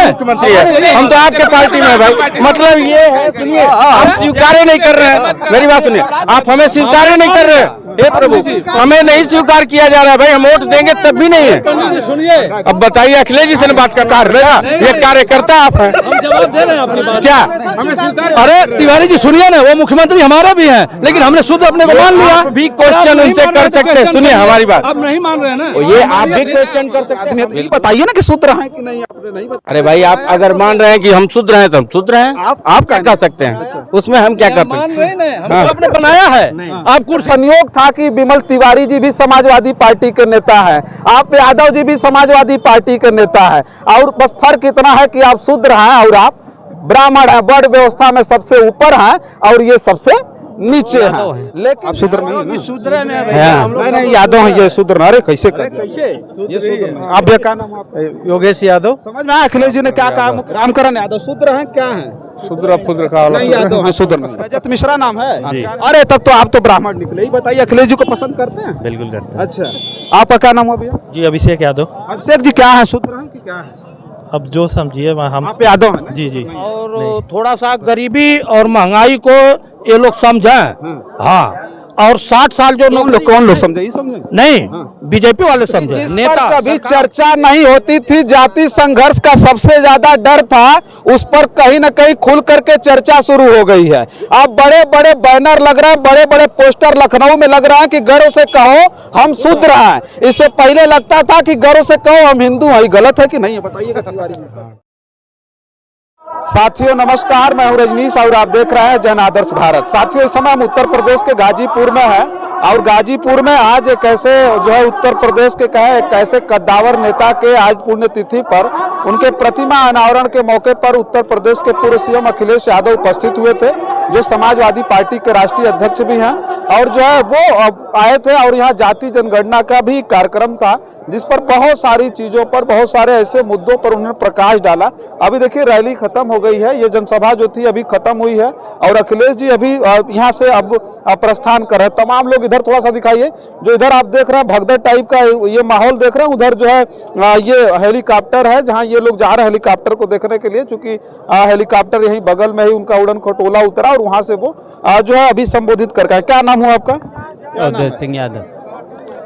मुख्यमंत्री है, हम तो आपके पार्टी में है भाई। मतलब ये है, सुनिए, हम स्वीकार नहीं कर रहे हैं, मेरी बात सुनिए, आप हमें स्वीकार नहीं कर रहे हैं। हे प्रभु, हमें नहीं स्वीकार किया जा रहा है भाई, हम वोट देंगे तब भी नहीं है। सुनिए, अब बताइए, अखिलेश जी से बात का कार्य रहेगा, ये कार्यकर्ता आप हैं, हम जवाब दे रहे हैं आपकी बात क्या? अरे तिवारी जी सुनिए ना, वो मुख्यमंत्री हमारा भी है, लेकिन हमने शुद्ध अपने को मान लिया। आप भी क्वेश्चन उनसे कर सकते हैं, सुनिए हमारी बात, आप नहीं मान रहे हैं ना, ये आप भी क्वेश्चन कर सकते हैं। ये बताइए ना कि शुद्ध हैं कि नहीं, आपने नहीं बताया। अरे भाई, आप अगर मान रहे हैं कि हम शुद्ध हैं तो हम शुद्ध हैं, आप क्या कर सकते हैं, उसमें हम क्या कर मान सकते रहे हैं, हम तो आपने बनाया है। आप कुर्सी संयोग था कि विमल तिवारी जी भी समाजवादी पार्टी के नेता है, आप यादव जी भी समाजवादी पार्टी के नेता है, और बस फर्क इतना है कि आप शूद्र हैं और आप ब्राह्मण हैं, वर्ण व्यवस्था में सबसे ऊपर हैं और ये सबसे नीचे हैं। लेकिन आप शूद्र नहीं है ना? नहीं, यादव हैं, ये शूद्र। अरे कैसे कर आप, ये क्या नाम है आपका? योगेश यादव। समझ में आया अखिलेश जी ने क्या कहा? रामकरण यादव शूद्र हैं, क्या है? शूद्र का नहीं, यादव हैं, शूद्र नहीं। रजत मिश्रा नाम है। अरे तब तो आप तो ब्राह्मण निकले। ही बताइए, अखिलेश जी को पसंद करते हैं? बिल्कुल करते अच्छा, आपका क्या नाम है भैया? जी अभिषेक यादव। अभिषेक जी क्या है, शूद्र हैं कि क्या है? अब जो समझिए हम आप यादव हैं ना? जी जी। और थोड़ा सा गरीबी और महंगाई को ये लोग समझें, हाँ, और 60 साल जो कौन लोग समझे? ये समझे नहीं, बीजेपी वाले समझे। जिस पर कभी चर्चा नहीं होती थी, जाति संघर्ष का सबसे ज्यादा डर था, उस पर कहीं न कहीं खुल करके चर्चा शुरू हो गई है। अब बड़े बड़े बैनर लग रहे हैं, बड़े बड़े पोस्टर लखनऊ में लग रहा है कि गर्व से कहो हम शूद्र हैं। इससे पहले लगता था कि गर्व से कहो हम हिंदू हैं। गलत है कि नहीं है, बताइएगा तिवारी जी। साथियों नमस्कार, मैं हूं रजनीश और आप देख रहे हैं जन आदर्श भारत। साथियों, इस समय हम उत्तर प्रदेश के गाजीपुर में हैं और गाजीपुर में आज एक ऐसे जो है उत्तर प्रदेश के कहे एक ऐसे कद्दावर नेता के आज पुण्यतिथि पर उनके प्रतिमा अनावरण के मौके पर उत्तर प्रदेश के पूर्व सीएम अखिलेश यादव उपस्थित हुए थे, जो समाजवादी पार्टी के राष्ट्रीय अध्यक्ष भी हैं, और जो है वो आए थे और यहाँ जाति जनगणना का भी कार्यक्रम था, जिस पर बहुत सारी चीजों पर, बहुत सारे ऐसे मुद्दों पर उन्होंने प्रकाश डाला। अभी देखिए रैली खत्म हो गई है, ये जनसभा जो थी अभी खत्म हुई है और अखिलेश जी अभी यहाँ से अब प्रस्थान कर रहे हैं। तमाम लोग इधर थोड़ा सा दिखाइए, जो इधर आप देख रहे हैं भगदड़ टाइप का ये माहौल देख रहे हैं, उधर जो है ये हेलीकॉप्टर है जहाँ ये लोग जा रहे हैं हेलीकॉप्टर को देखने के लिए, चूंकि हेलीकॉप्टर यहीं बगल में ही उनका उड़न खटोला उतरा और वहां से वो जो है अभी संबोधित कर रहा है। क्या नाम हुआ आपका? अवधेश सिंह यादव।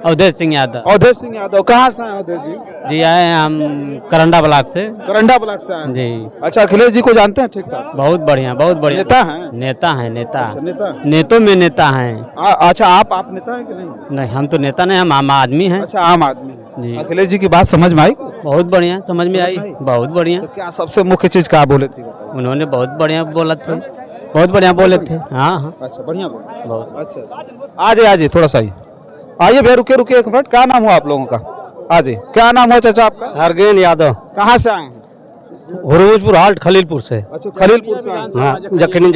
अवधेश सिंह यादव। अवधेश सिंह यादव। कहाँ से आए अवधेश जी? जी आए हैं हम करंडा ब्लॉक से। करंडा ब्लॉक से आए जी। अच्छा, अखिलेश जी को जानते हैं? ठीक ठाक। बहुत बढ़िया, बहुत बढ़िया नेता हैं? नेता हैं, नेता। अच्छा, नेता। नेतों में नेता हैं। अच्छा, आप नेता हैं कि नहीं? नहीं, हम तो नेता नहीं, हम आम आदमी हैं। अच्छा, आम आदमी हैं। जी। अखिलेश जी की बात समझ में आई? बहुत बढ़िया समझ में आई, बहुत बढ़िया। तो क्या सबसे मुख्य चीज क्या बोले थे? उन्होंने बहुत बढ़िया बोला थे, बहुत बढ़िया बोले थे। हाँ हाँ, अच्छा, बढ़िया बोले। बहुत। अच्छा, आज थोड़ा सा ही आइए भैया, रुके एक मिनट। क्या नाम हुआ आप लोगों का? आज क्या नाम हुआ चाचा आपका? हरगेन यादव। कहाँ से आए हैं? हुरमुजपुर हाल्ट खलीलपुर से। अच्छा, खलीलपुर से आए हैं। हाँ,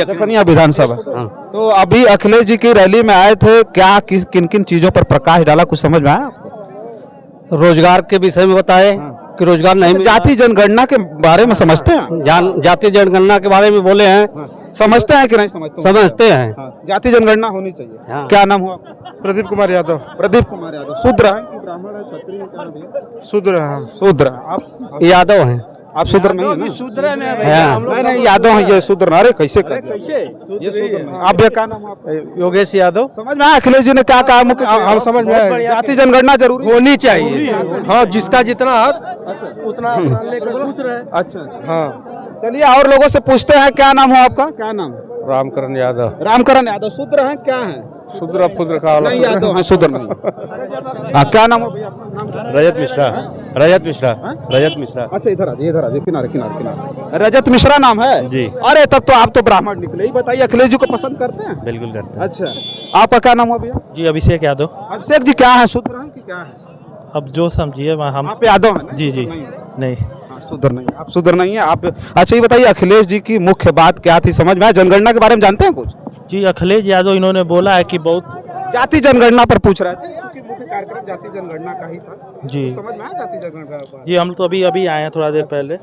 जखनिया विधानसभा। हाँ। तो अभी अखिलेश जी की रैली में आए थे, क्या किन किन चीजों पर प्रकाश डाला, कुछ समझ में आया आपको? रोजगार के विषय में बताए कि रोजगार नहीं, जाति जनगणना के बारे में समझते हैं? जाति जनगणना के बारे में बोले हैं। समझते हैं कि नहीं समझते? समझते हैं। जाति जनगणना होनी चाहिए। हाँ। क्या नाम हुआ? प्रदीप कुमार यादव। प्रदीप कुमार यादव। शूद्र हैं कि ब्राह्मण है, क्षत्रिय है? शूद्र है। शूद्र। आप यादव हैं। आप शूद्र नहीं है ना? शूद्र नहीं, यादव हैं, ये शूद्र। अरे कैसे कर ये शूद्र? आप क्या नाम है? योगेश यादव। समझ में आया अखिलेश जी ने क्या कहा? मुख्य हम समझ में आए। जाति जनगणना जरूरी होनी चाहिए। हाँ, जिसका जितना अच्छा उतना लेकर खुश रहे। अच्छा, हाँ। चलिए और लोगों से पूछते हैं, क्या नाम हो आपका? क्या नाम? रामकरण यादव। रामकरण यादव। शूद्र हैं क्या है? शूद्र का नहीं, यादव हैं, शूद्र नहीं। क्या नाम हो भैया? रजत मिश्रा। रजत मिश्रा। रजत मिश्रा। अच्छा, इधर आ जाइए, किनारे किनारे। रजत मिश्रा नाम है जी। अरे तब तो आप तो ब्राह्मण निकले। ही बताइए, अखिलेश जी को पसंद करते हैं? बिल्कुल करते हैं। अच्छा, आपका क्या नाम हो भैया? जी अभिषेक यादव। अभिषेक जी क्या है, शूद्र हैं कि क्या है? अब जो समझिए हम आप यादव हैं? जी जी। नहीं, शूद्र नहीं, आप शूद्र नहीं है आप। अच्छा, ये बताइए अखिलेश जी की मुख्य बात क्या थी, समझ में आया? जनगणना के बारे में जानते हैं कुछ? जी अखिलेश यादव इन्होंने बोला है कि बहुत जाति जनगणना पर पूछ रहे थे, क्योंकि मुख्य कार्यक्रम जाति जनगणना का ही था जी समझ में आया जाति जनगणना जी हम तो अभी अभी आए हैं थोड़ा देर पहले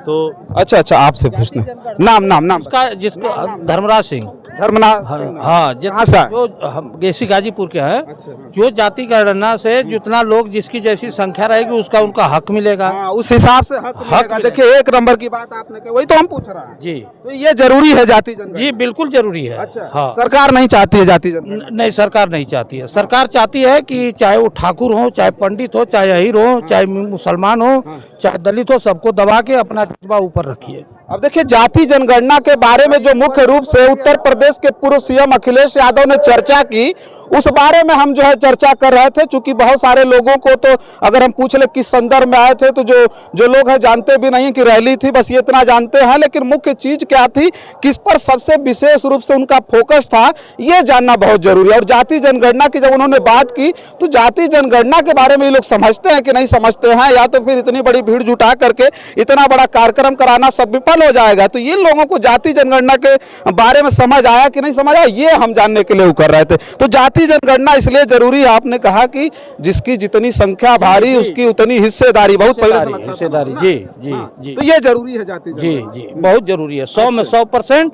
तो अच्छा आपसे पूछना नाम उसका जिसको धर्मराज सिंह धर्मनाथ हाँ कहाँ से आए? जो हम गेसी गाजीपुर के हैं जो जाति गणना से जितना लोग जिसकी जैसी संख्या रहेगी उसका उनका हक मिलेगा। हाँ, उस हिसाब से हक मिलेगा। देखिए एक नंबर की बात आपने कही वही तो हम पूछ रहे हैं जी तो ये जरूरी है जाति जनगणना जी बिल्कुल जरूरी है। अच्छा हाँ सरकार नहीं चाहती है जाति जनगणना नहीं सरकार नहीं चाहती है। सरकार चाहती है कि चाहे वो ठाकुर हो चाहे पंडित हो चाहे अहीर हो चाहे मुसलमान हो चाहे दलित हो सबको दबा के अपना जज्बा ऊपर रखिए। अब देखिए जाति जनगणना के बारे में जो मुख्य रूप से उत्तर प्रदेश के पूर्व सीएम अखिलेश यादव ने चर्चा की उस बारे में हम जो है चर्चा कर रहे थे। चूंकि बहुत सारे लोगों को तो अगर हम पूछ ले किस संदर्भ में आए थे तो जो लोग हैं जानते भी नहीं कि रैली थी, बस ये इतना जानते हैं। लेकिन मुख्य चीज क्या थी, किस पर सबसे विशेष रूप से उनका फोकस था, ये जानना बहुत जरूरी है। और जाति जनगणना की जब उन्होंने बात की तो जाति जनगणना के बारे में ये लोग समझते हैं कि नहीं समझते हैं, या तो फिर इतनी बड़ी भीड़ जुटा करके इतना बड़ा कार्यक्रम कराना सब विफल हो जाएगा। तो ये लोगों को जाति जनगणना के बारे में समझ आया कि नहीं समझ आया, ये हम जानने के लिए वो कर रहे थे। तो जाति जनगणना इसलिए जरूरी है, आपने कहा कि जिसकी जितनी संख्या भारी उसकी उतनी हिस्सेदारी, बहुत पहले से लगता था। हिस्सेदारी जी जी जी तो ये जरूरी है जाति जी जनगणना। जी बहुत जरूरी है। 100 में 100%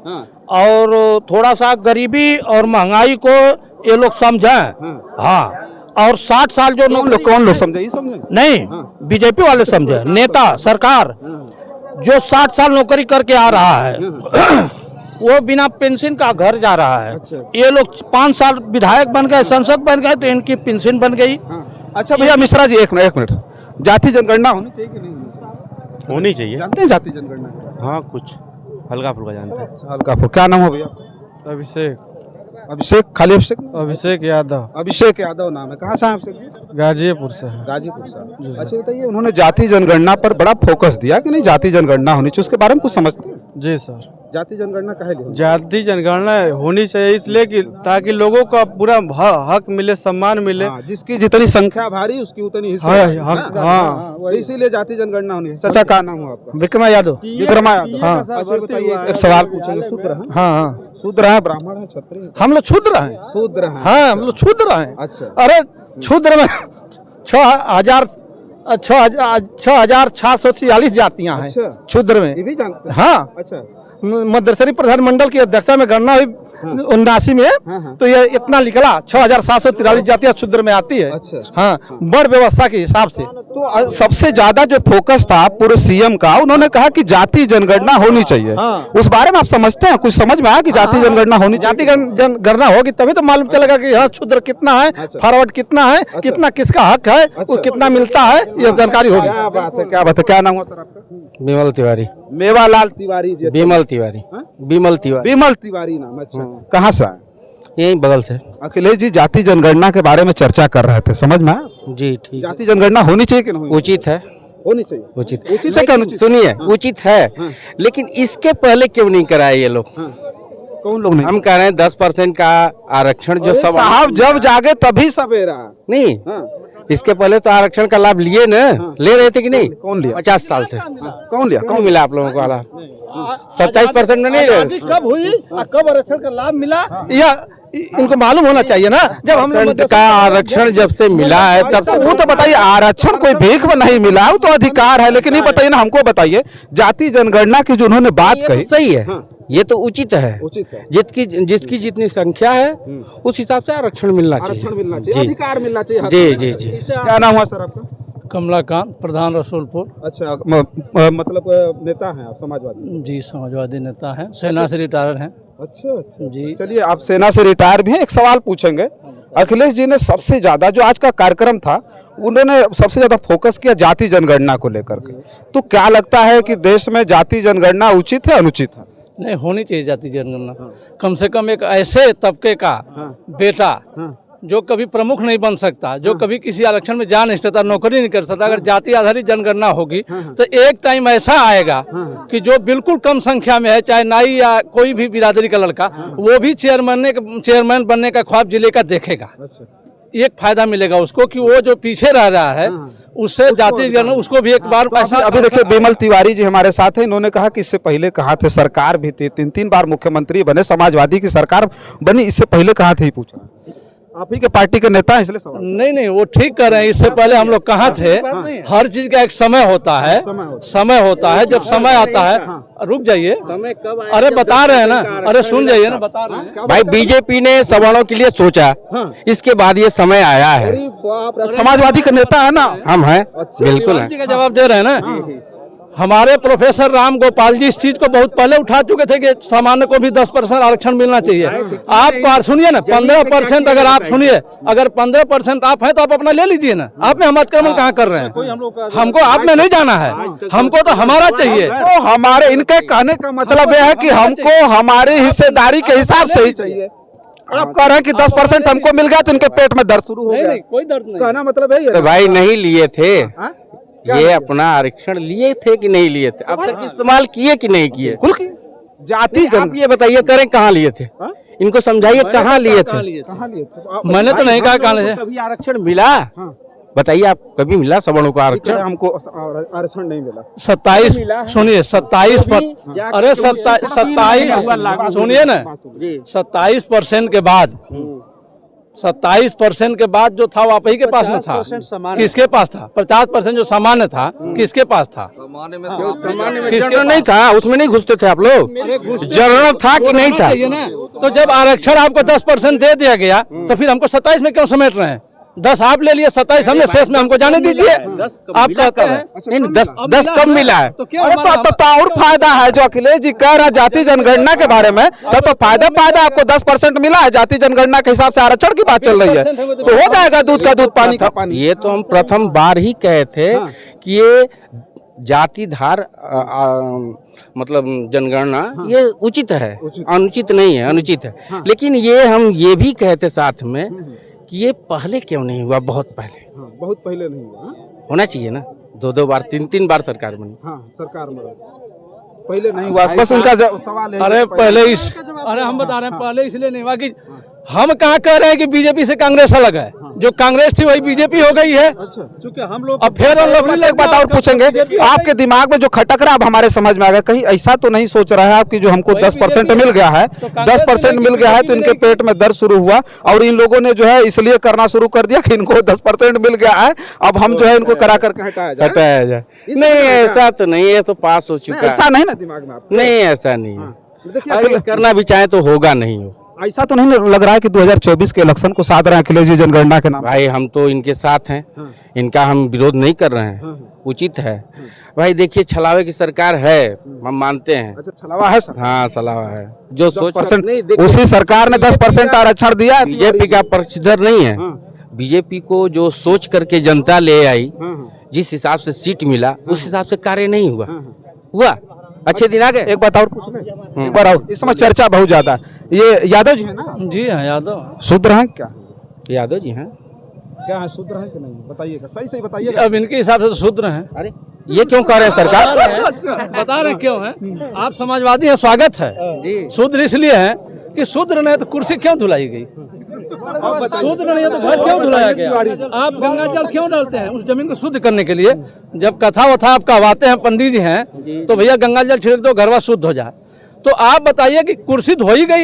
और थोड़ा सा गरीबी और महंगाई को ये लोग समझें। हाँ और 60 साल जो कौन लोग समझे, ये समझे नहीं बीजेपी वाले समझे, नेता सरकार जो 60 साल नौकरी करके आ रहा है वो बिना पेंशन का घर जा रहा है। ये लोग 5 साल विधायक बन गए, सांसद बन गए तो इनकी पेंशन बन गई। अच्छा भैया मिश्रा जी एक मिनट जाति जनगणना होनी चाहिए कि नहीं होनी चाहिए। जानते हैं जाति जनगणना? हाँ कुछ हल्का फुल्का जानते हैं। हल्का फुल्का। क्या नाम है भैया? अभिषेक खाली अभिषेक? अभिषेक यादव अभिषेक यादव नाम है। कहाँ से हैं अभिषेक जी? गाजीपुर से है। गाजीपुर से। अच्छा बताइए, उन्होंने जाति जनगणना पर बड़ा फोकस दिया कि नहीं जाति जनगणना होनी चाहिए, उसके बारे में कुछ समझते हैं? जी सर, जाति जनगणना काहे लिए? जाति जनगणना होनी चाहिए इसलिए कि ताकि लोगों का पूरा हक मिले, सम्मान मिले। हाँ, जिसकी जितनी संख्या भारी उसकी उतनी हाँ, इसीलिए जाति जनगणना होनी है। चाचा का नाम है आपका? विक्रमा यादव। विक्रमा यादव। हाँ। अच्छा बताइए, एक सवाल पूछेंगे। शूद्र हैं? हाँ, शूद्र है, ब्राह्मण है, क्षत्रिय है? हम लोग क्षुद्र हैं। शूद्र हैं। हाँ, हम लोग क्षुद्र हैं। अच्छा। अरे क्षुद्र में 6,646 जातियां हैं अच्छा। क्षुद्र में। ये भी जानते हैं? हाँ, अच्छा। मध्यस्थली प्रधानमंडल की अध्यक्षता में गणना हुई 79 में, तो ये इतना निकला 6,743 जातियां क्षुद्र में आती है। अच्छा। हाँ, बड़ व्यवस्था के हिसाब से। तो सबसे ज्यादा जो फोकस था पूरे सीएम का, उन्होंने कहा कि जाति जनगणना होनी चाहिए। उस बारे में आप समझते हैं, कुछ समझ में आया कि जाति जनगणना होनी चाहिए? जाति जनगणना होगी तभी तो मालूम चलेगा कि हाँ क्षुद्र कितना है, फॉरवर्ड कितना है, कितना किसका हक है, वो कितना मिलता है, ये जानकारी होगी। क्या बात है, क्या बात है। क्या नाम हुआ सर आपका? विमल तिवारी। मेवालाल तिवारी जी। विमल तिवारी। विमल तिवारी। विमल तिवारी नाम। अच्छा, कहाँ से आए? यही बगल से। अखिलेश जी जाति जनगणना के बारे में चर्चा कर रहे थे, समझ में आया? जी ठीक। जाति जनगणना होनी चाहिए कि नहीं? उचित है। होनी चाहिए। उचित उचित है क्या अनुचित? सुनिए, उचित है लेकिन इसके पहले क्यों नहीं कराए ये लोग? कौन लोग नहीं? हम कह रहे हैं 10% का आरक्षण जो सब साहब जब जागे तभी सवेरा। नहीं, हाँ। इसके पहले तो आरक्षण का लाभ लिए न, ले रहे थे कि नहीं? कौन लिया? 50 साल से। कौन लिया? कौन मिला आप लोगों को वाला? 27% में नहीं रहे? कब हुई और कब आरक्षण का लाभ मिला, यह इनको मालूम होना चाहिए ना। जब हम का आरक्षण जब से मिला है तब से वो तो बताइए, आरक्षण कोई भीख में नहीं मिला, वो तो अधिकार है। लेकिन ये बताइए ना, हमको बताइए जाति जनगणना की जो उन्होंने बात कही, सही है, ये तो उचित है। उचित है। जिसकी जितनी संख्या है उस हिसाब से आरक्षण मिलना चाहिए। आरक्षण मिलना चाहिए, अधिकार मिलना चाहिए। जी जी जी। क्या नाम हुआ सर आपका? कमलाकांत, प्रधान रसूलपुर। अच्छा, मतलब नेता हैं आप, समाजवादी? जी समाजवादी नेता हैं, सेना से रिटायर हैं। अच्छा अच्छा जी। चलिए, आप सेना से रिटायर भी हैं। एक सवाल पूछेंगे। अखिलेश जी ने सबसे ज्यादा जो आज का कार्यक्रम था, उन्होंने सबसे ज्यादा फोकस किया जाति जनगणना को लेकर के। तो क्या लगता है कि देश में जाति जनगणना उचित है, अनुचित है? नहीं, होनी चाहिए जाति जनगणना। कम से कम एक ऐसे तबके का बेटा जो कभी प्रमुख नहीं बन सकता, जो कभी किसी आरक्षण में जा नहीं सकता, नौकरी नहीं कर सकता, अगर जाति आधारित जनगणना होगी तो एक टाइम ऐसा आएगा कि जो बिल्कुल कम संख्या में है, चाहे नाई या कोई भी बिरादरी का लड़का, वो भी चेयरमैन बनने का ख्वाब जिले का देखेगा। एक फायदा मिलेगा उसको कि वो जो पीछे रह रहा है उससे जाति जनगणना उसको भी एक बार पैसा। अभी देखिए, विमल तिवारी जी हमारे साथ हैं। इन्होंने कहा कि इससे पहले कहा थे, सरकार भी थी, 3-3 बार मुख्यमंत्री बने, समाजवादी की सरकार बनी, इससे पहले कहा थे, पूछा? आप ही के पार्टी के नेता हैं इसलिए सवाल। नहीं नहीं, वो ठीक कर रहे हैं। इससे पहले हम लोग कहाँ थे? हर चीज का एक समय होता है, समय होता है। जब समय आता है, रुक जाइए, अरे बता रहे हैं ना, अरे सुन जाइए ना, बता रहे हैं। भाई बीजेपी ने सवर्णों के लिए सोचा, इसके बाद ये समय आया है। समाजवादी का नेता है ना? हम हैं, बिल्कुल जी हैं। का जवाब दे रहे हैं ना। हमारे प्रोफेसर राम गोपाल जी इस चीज को बहुत पहले उठा चुके थे कि सामान्य को भी 10% आरक्षण मिलना चाहिए। आप सुनिए ना, 15% अगर आप सुनिए, अगर 15% आप हैं तो आप अपना ले लीजिए ना। आप में हम अतिक्रमण कहाँ कर रहे हैं? हमको आप में नहीं जाना है, हमको तो हमारा चाहिए। तो हमारे इनके कहने का मतलब यह है कि हमको हमारी हिस्सेदारी के हिसाब से ही चाहिए। आप कह रहे हैं कि 10% हमको मिल गया तो इनके पेट में दर्द शुरू हो नहीं गया। नहीं, कोई दर्द नहीं। कहना मतलब यही है। तो भाई नहीं लिए थे, ये अपना आरक्षण लिए थे कि नहीं लिए थे? अब तक इस्तेमाल किए कि नहीं किए? खुल की जाति आप ये बताइए, करें कहाँ लिए थे? इनको समझाइए कहाँ लिए थे? कहाँ लिए थे? मैंने तो नहीं कहा कहाँ लिए। कभी आरक्षण मिला? बताइए, आप कभी मिला सवर्णों को आरक्षण? हमको आरक्षण नहीं मिला। 27 सुनिए, 27 पर, अरे 27 सुनिए ना, 27% के बाद, 27% के बाद जो था वो आप ही के पास में था। किसके पास था? 50% जो सामान्य था किसके पास था? किसके नहीं था? उसमें नहीं घुसते थे आप लोग? जनरल था कि नहीं था? तो जब आरक्षण आपको 10% दे दिया गया तो फिर हमको 27 में क्यों समेट रहे हैं? 10 आप ले लिए, 27 हमने, शेष में हमको जाने दीजिए। आप कहते हैं नहीं, 10 कम मिला है। अरे तो और फायदा है जो अखिलेश जी कह रहा है जाति जनगणना के बारे में, तो फायदा आपको 10% मिला है। जाति जनगणना के हिसाब से आरक्षण की बात चल रही है, तो हो जाएगा दूध का दूध पानी का पानी। ये तो हम प्रथम बार ही कहे थे कि ये जातिधार मतलब जनगणना ये उचित है, अनुचित नहीं है, अनुचित है। लेकिन ये हम ये भी कहते साथ में कि ये पहले क्यों नहीं हुआ? बहुत पहले नहीं हुआ। होना चाहिए ना। 2 बार 3 बार सरकार बनी। सरकार में पहले नहीं हुआ, बस उनका सवाल है। अरे पहले अरे हम बता रहे हैं, पहले इसलिए नहीं हुआ कि हम कहाँ कह रहे हैं कि बीजेपी से कांग्रेस अलग है। जो कांग्रेस थी वही बीजेपी हो गई है। क्योंकि हम लोग अब फिर एक बात और पूछेंगे, आपके दिमाग में जो खटक रहा अब हमारे समझ में आ गया। कहीं ऐसा तो नहीं सोच रहा है आप कि जो हमको 10% मिल गया है, 10% मिल गया है तो इनके पेट में दर्द शुरू हुआ और इन लोगों ने जो है इसलिए करना शुरू कर दिया कि इनको 10% मिल गया है, अब हम जो है इनको करा करके हटाया जाए। नहीं, ऐसा तो नहीं है, तो पास हो चुका है। ऐसा नहीं ना दिमाग में आपको? नहीं, ऐसा नहीं है। अगर करना भी चाहे तो होगा नहीं हो। ऐसा तो नहीं लग रहा है कि 2024 के इलेक्शन को साध रहे हैं अखिलेश जी जनगणना के नाम? भाई हम तो इनके साथ हैं, इनका हम विरोध नहीं कर रहे हैं, उचित है। भाई देखिए, छलावे की सरकार है, हम मानते हैं। अच्छा, छलावा है सर? हाँ, छलावा है। जो 10% उसी सरकार ने 10% आरक्षण दिया। बीजेपी का पक्षधर नहीं है। बीजेपी को जो सोच करके जनता ले आई, जिस हिसाब से सीट मिला उस हिसाब से कार्य नहीं हुआ। अच्छे दिन आ गए। एक बात और पूछना, एक बार आओ। इस समय चर्चा बहुत ज्यादा, ये यादव जी है ना? जी हाँ, यादव। शूद्र हैं क्या? यादव जी हैं। क्या है, शूद्र हैं कि नहीं? बताइएगा, सही बताइए। अब इनके हिसाब से तो शूद्र हैं। अरे ये क्यों कह रहे हैं सरकार? बता रहे क्यों हैं? आप समाजवादी हैं, स्वागत है। शूद्र इसलिए है कि शूद्र नहीं तो कुर्सी क्यों धुलाई गई? शूद्र नहीं है तो घर क्यों धुलाया गया? आप गंगा जल क्यों डालते हैं? उस जमीन को शुद्ध करने के लिए। जब कथा वथा आप कहवाते हैं, पंडित जी हैं, तो भैया गंगा जल छिड़क दो, घरवा शुद्ध हो जाए। तो आप बताइए कि कुर्सी धोई गई,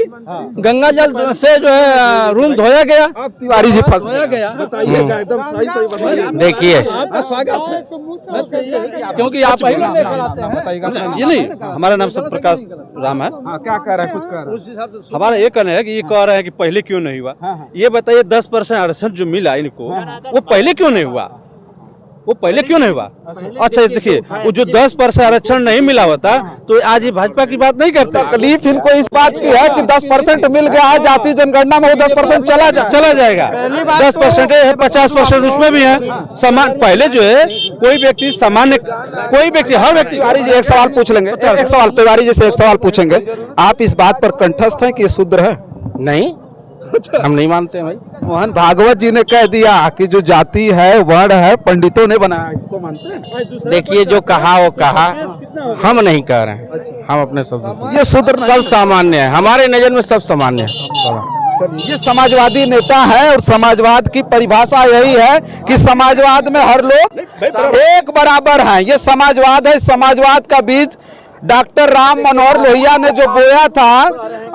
गंगा जल से जो है रूम धोया गया, तिवारी जी धोया गया। बताइएगा, एकदम सही बताइए। देखिए, आपका स्वागत है, क्योंकि आप ही लोग लेकर आते हैं। ये नहीं, हमारा नाम सत्यप्रकाश राम है। क्या कह रहा है? कुछ कह रहा है? हमारा ये कहना है कि ये कह रहे हैं कि पहले क्यों नहीं हुआ। ये बताइए, 10% आरक्षण जो मिला इनको, वो पहले क्यों नहीं हुआ? वो पहले क्यों नहीं हुआ? अच्छा देखिए, वो जो 10% आरक्षण नहीं मिला होता तो आज ये भाजपा की बात नहीं करते। तकलीफ इनको इस बात की है कि 10% मिल गया है, जाति जनगणना में वो 10% चला जाएगा। 10% है, 50% उसमें भी है। समान पहले जो है कोई व्यक्ति सामान्य, कोई व्यक्ति, हर व्यक्ति। तिवारी जी एक सवाल पूछ लेंगे, एक सवाल तिवारी जी से एक सवाल पूछेंगे। आप इस बात पर कंठस्थ हैं कि ये शूद्र है? नहीं, हम नहीं मानते हैं भाई। मोहन भागवत जी ने कह दिया कि जो जाति है, वर्ण है, पंडितों ने बनाया, इसको मानते हैं? देखिए, जो कहा वो कहा, हम नहीं कह रहे हैं। हम अपने शब्द, ये शूद्र सब सामान्य है, हमारे नजर में सब सामान्य है। ये समाजवादी नेता है और समाजवाद की परिभाषा यही है कि समाजवाद में हर लोग एक बराबर हैं। ये समाजवाद है, समाजवाद का बीज डॉक्टर राम मनोहर लोहिया ने जो बोया था,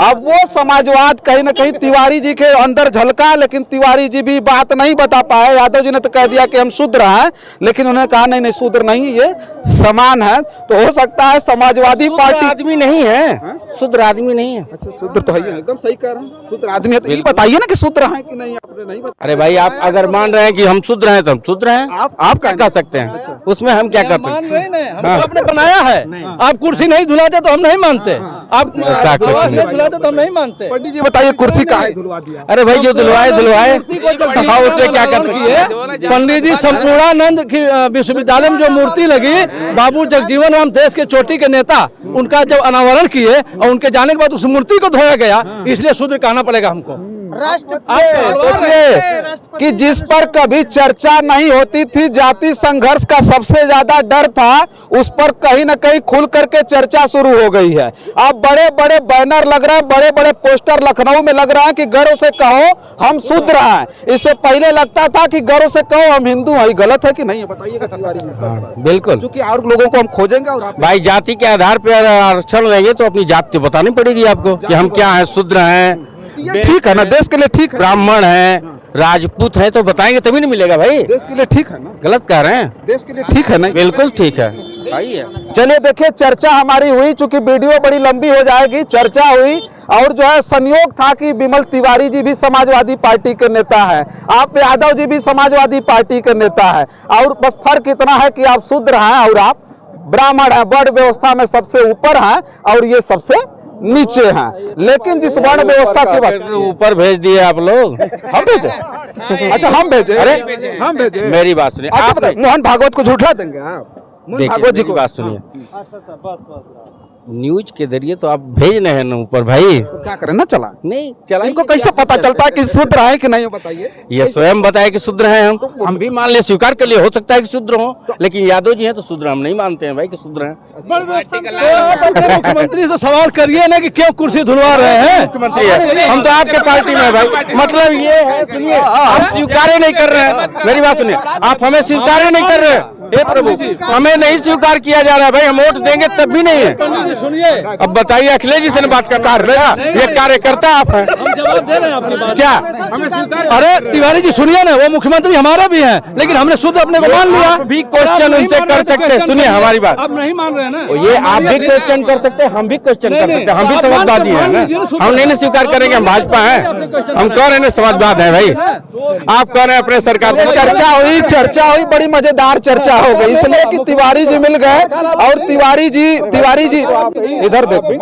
अब वो समाजवाद कहीं ना कहीं तिवारी जी के अंदर झलका, लेकिन तिवारी जी भी बात नहीं बता पाए। यादव जी ने तो कह दिया कि हम शूद्र हैं, लेकिन उन्होंने कहा नहीं नहीं शूद्र नहीं, ये समान है। तो हो सकता है समाजवादी पार्टी आदमी नहीं है, शूद्र आदमी नहीं है। अच्छा शूद्र तो है, एकदम सही कह रहे हैं, शूद्र आदमी है। तो ये बताइए ना कि शूद्र हैं कि नहीं, आपने नहीं बताया। अरे भाई आप अगर मान रहे हैं कि हम शूद्र हैं तो हम शूद्र हैं। आप क्या कह सकते हैं, उसमें हम क्या कर सकते मान हैं? रहे नहीं, हम तो आपने बनाया है। आप कुर्सी नहीं धुलाते तो हम नहीं मानते, आप ऐसा कुछ आवाज नहीं नहीं। धुलाते तो हम नहीं मानते। पंडित जी बताइए कुर्सी कहाँ है धुलवा दिया? अरे भाई जो धुलवाए हाँ उससे क्या कर सकते हैं? पंडित जी संपूर्णानंद की विश्वविद्यालय में जो मूर्ति लगी, बाबू जगजीवन राम देश के चोटी के नेता, उनका जब अनावरण किए और उनके जाने के बाद उस मूर्ति को धोया गया, इसलिए शूद्र कहना पड़ेगा हमको। सोचिए कि जिस पर कभी चर्चा नहीं होती थी, जाति संघर्ष का सबसे ज्यादा डर था, उस पर कहीं ना कहीं खुल करके चर्चा शुरू हो गई है। अब बड़े बड़े बैनर लग रहे हैं, बड़े बड़े पोस्टर लखनऊ में लग रहा है कि गर्व से कहो हम शूद्र हैं। इससे पहले लगता था कि गर्व से कहो हम हिंदू हैं। गलत है कि नहीं है बताइएगा तिवारी जी। बिल्कुल, क्योंकि और लोगों को हम खोजेंगे और आप भाई जाति के आधार पे अगर आरक्षण लेंगे तो अपनी जाति बतानी पड़ेगी आपको कि हम क्या हैं, शूद्र हैं, ठीक है ना, देश के लिए ठीक है, ब्राह्मण हैं, राजपूत हैं, तो बताएंगे तभी नहीं मिलेगा भाई। देश के लिए ठीक है ना, गलत कह रहे हैं, देश के लिए ठीक है ना। बिल्कुल ठीक है। चलिए देखिए चर्चा हमारी हुई, चूंकि वीडियो बड़ी लंबी हो जाएगी, चर्चा हुई और जो है संयोग था कि विमल तिवारी जी भी समाजवादी पार्टी के नेता है, आप यादव जी भी समाजवादी पार्टी के नेता है, और बस फर्क इतना है कि आप शूद्र हैं और आप ब्राह्मण हैं, वर्ण व्यवस्था में सबसे ऊपर हैं और ये सबसे नीचे हैं। लेकिन जिस वर्ण व्यवस्था की बात, ऊपर भेज दिए आप लोग, हम भेजे? अच्छा हम भेजे? अरे हम भेजे? मेरी बात सुनिए, अच्छा आप बताइए, मोहन भागवत को झूठला देंगे आप? मोहन देखिए भागवत जी मेरी को बात सुनिए, न्यूज के जरिए तो आप भेज रहे हैं ना ऊपर भाई, क्या करें ना, चला नहीं चला इनको कैसे पता चलता है कि शूद्र है कि नहीं, बताइए। ये स्वयं बताए कि शूद्र हैं हम भी मान ले, स्वीकार कर लिए, हो सकता है कि शूद्र हो, लेकिन यादव जी हैं तो शूद्र हम नहीं मानते हैं भाई कि शूद्र हैं। तो आप अपने मुख्यमंत्री से सवाल करिए ना कि क्यों कुर्सी धुलवा रहे हैं। मुख्यमंत्री है, हम तो आपके पार्टी में हैं भाई। मतलब ये है, सुनिए, आप स्वीकार नहीं कर रहे हैं, मेरी बात सुनिए, आप हमें स्वीकार नहीं कर रहे हैं। हे प्रभु, हमें नहीं स्वीकार किया जा रहा है भाई, हम वोट देंगे तब भी नहीं है। सुनिए, अब बताइए अखिलेश जी से बात कर रहे हैं, ये कार्यकर्ता आप हैं, हम जवाब दे रहे हैं आपकी बात। क्या? अरे तिवारी जी सुनिए ना, वो मुख्यमंत्री हमारा भी हैं, लेकिन हमने शुद्ध अपने को मान लिया। आप भी क्वेश्चन उनसे कर सकते हैं, सुनिए हमारी बात, आप नहीं मान रहे हैं ना, ये आप भी क्वेश्चन कर सकते हैं, हम भी क्वेश्चन कर सकते हैं, हम भी समाजवादी हैं ना, हम नहीं स्वीकार करेंगे हम भाजपा हैं, हम कह रहे हैं समाजवाद है भाई, आप कह रहे हैं अपने सरकार से। चर्चा हुई, बड़ी मजेदार चर्चा हो गई, इसलिए कि तिवारी जी मिल गए और तिवारी जी इधर देखो,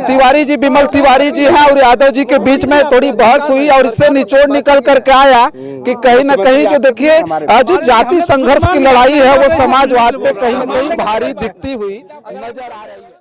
तिवारी जी विमल तिवारी जी हैं और यादव जी के बीच में थोड़ी बहस हुई और इससे निचोड़ निकल करके आया कि कहीं ना कहीं जो देखिए जो जाति संघर्ष की लड़ाई है वो समाजवाद पे कहीं ना कहीं भारी दिखती हुई नजर आ रही है।